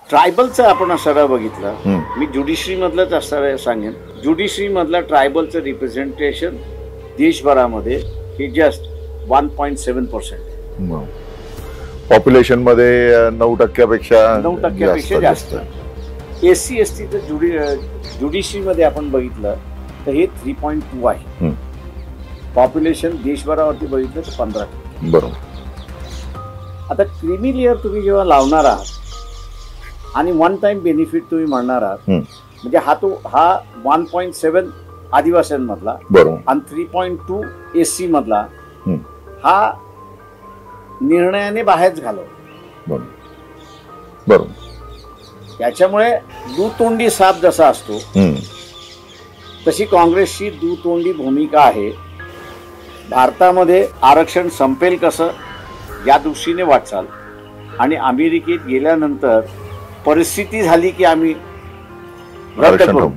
ट्रायबलचं आपण सरळ बघितलं, मी ज्युडिशरी मधलंच असं सांगेन, ज्युडिशरी मधलं ट्रायबलचं रिप्रेझेंटेशन देशभरामध्ये हे जस्ट 1.7%. पॉप्युलेशन मध्ये 9% 9% जास्त. SC ST ज्युडिशरी मध्ये आपण बघितलं तर हे 3.2 आहे. पॉप्युलेशन देशभरावरती बघितलं तर 15%. बरोबर. आता क्रिमी लेअर तुम्ही जेव्हा लावणार आहात आणि वन टाइम बेनिफिट तुम्ही म्हणणार आहात, म्हणजे हा 1.7 आदिवासींमधला आणि 3.2 SC मधला हा निर्णयाने बाहेरच घालव. बरोबर. त्याच्यामुळे दुतोंडी साप जसा असतो तशी काँग्रेसची दुतोंडी भूमिका आहे. भारतामध्ये आरक्षण संपेल कसं या दृष्टीने वाटचाल, आणि अमेरिकेत गेल्यानंतर परिस्थिती झाली की आम्ही रद्द करू